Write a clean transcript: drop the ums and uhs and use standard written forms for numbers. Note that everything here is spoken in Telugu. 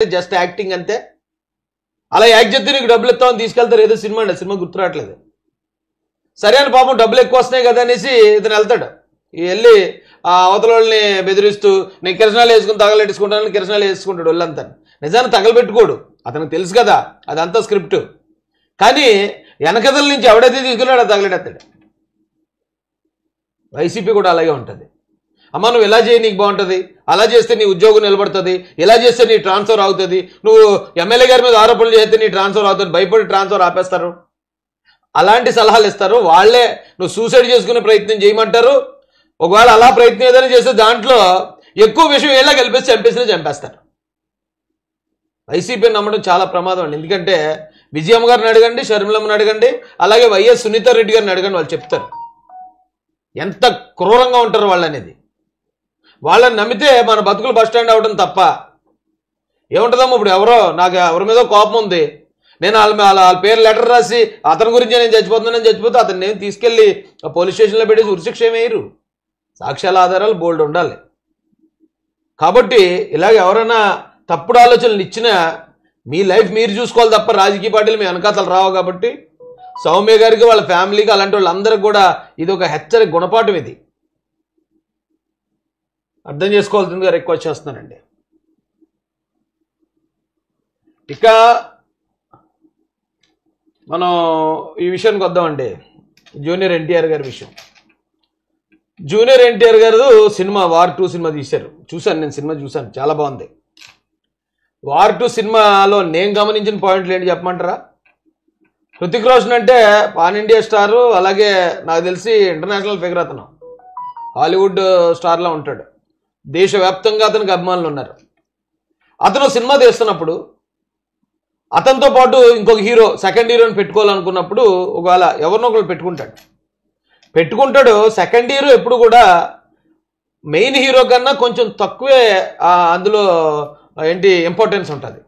జస్ట్ యాక్టింగ్ అంతే. అలా యాక్ట్ చేస్తే నీకు డబ్బులు ఇస్తామని తీసుకెళ్తారు. ఏదో సినిమా అండి, సినిమా గుర్తు రావట్లేదు. సరే అని పాపం డబ్బులు ఎక్కువ వస్తున్నాయి కదా అనేసి ఇతను వెళ్తాడు. వెళ్ళి ఆ అవతల వాళ్ళని బెదిరిస్తూ నేను కిరసనాలు వేసుకుని తగలెట్టుకుంటానని కిరసనాలు వేసుకుంటాడు ఒళ్ళంతా. నిజాన్ని తగలబెట్టుకోడు, అతనికి తెలుసు కదా అదంతా స్క్రిప్ట్. కానీ వెనకదల నుంచి ఎవడైతే తీసుకున్నాడో తగలెడతాడు. వైసీపీ కూడా అలాగే ఉంటుంది. అమ్మ నువ్వు ఇలా చేయి నీకు బాగుంటుంది, అలా చేస్తే నీ ఉద్యోగం నిలబడుతుంది, ఇలా చేస్తే నీ ట్రాన్స్ఫర్ అవుతుంది, నువ్వు ఎమ్మెల్యే గారి మీద ఆరోపణలు చేస్తే నీ ట్రాన్స్ఫర్ అవుతుంది, భయపడి ట్రాన్స్ఫర్ ఆపేస్తారు. అలాంటి సలహాలు ఇస్తారు. వాళ్ళే నువ్వు సూసైడ్ చేసుకునే ప్రయత్నం చేయమంటారు. ఒకవేళ అలా ప్రయత్నం ఏదైనా చేస్తే దాంట్లో ఎక్కువ విషయం ఎలా కలిపేసి చంపేస్తారు. వైసీపీని నమ్మడం చాలా ప్రమాదం అండి. ఎందుకంటే విజయమ్మ గారిని అడగండి, షర్మిలమ్మని అడగండి, అలాగే వైఎస్ సునీతా రెడ్డి గారిని అడగండి, వాళ్ళు చెప్తారు ఎంత క్రూరంగా ఉంటారు వాళ్ళు అనేది. వాళ్ళని నమ్మితే మన బతుకులు బస్టాండ్ అవ్వడం తప్ప ఏముంటుందమ్మా. ఇప్పుడు నాకు ఎవరి మీద కోపం ఉంది, నేను వాళ్ళ పేరు లెటర్ రాసి అతని గురించి నేను చచ్చిపోతే అతన్ని నేను తీసుకెళ్ళి పోలీస్ స్టేషన్లో పెట్టేసి ఉరిశిక్ష ఏమయ్యారు. సాక్ష్యాల ఆధారాలు బోల్డ్ ఉండాలి. కాబట్టి ఇలాగ ఎవరైనా తప్పుడు ఆలోచనలు ఇచ్చినా మీ లైఫ్ మీరు చూసుకోవాలి తప్ప రాజకీయ పార్టీలు మీ వెనకాతలు రావు. కాబట్టి సౌమ్య గారికి వాళ్ళ ఫ్యామిలీకి అలాంటి వాళ్ళందరికీ కూడా ఇది ఒక హెచ్చరిక గుణపాఠం. ఇది అర్థం చేసుకోవాల్సిందిగా రిక్వెస్ట్ చేస్తున్నానండి. ఇక మనం ఈ విషయానికి వద్దామండి. జూనియర్ ఎన్టీఆర్ గారి విషయం. జూనియర్ ఎన్టీఆర్ గారు సినిమా వార్ 2 సినిమా తీశారు. చూశాను, నేను సినిమా చూశాను, చాలా బాగుంది. వార్ 2 సినిమాలో నేను గమనించిన పాయింట్లు ఏంటి చెప్పమంటారా? హృతిక్ రోషన్ అంటే పాన్ ఇండియా స్టారు, అలాగే నాకు తెలిసి ఇంటర్నేషనల్ ఫిగర్. అతను హాలీవుడ్ స్టార్లా ఉంటాడు. దేశవ్యాప్తంగా అతనికి అభిమానులు ఉన్నారు. అతను సినిమా తీస్తున్నప్పుడు అతనితో పాటు ఇంకొక హీరో, సెకండ్ హీరోని పెట్టుకోవాలనుకున్నప్పుడు ఒకవేళ ఎవరినొకరు పెట్టుకుంటాడు. సెకండ్ హీరో ఎప్పుడు కూడా మెయిన్ హీరో కన్నా కొంచెం తక్కువే అందులో ఇంపార్టెన్స్ ఉంటుంది.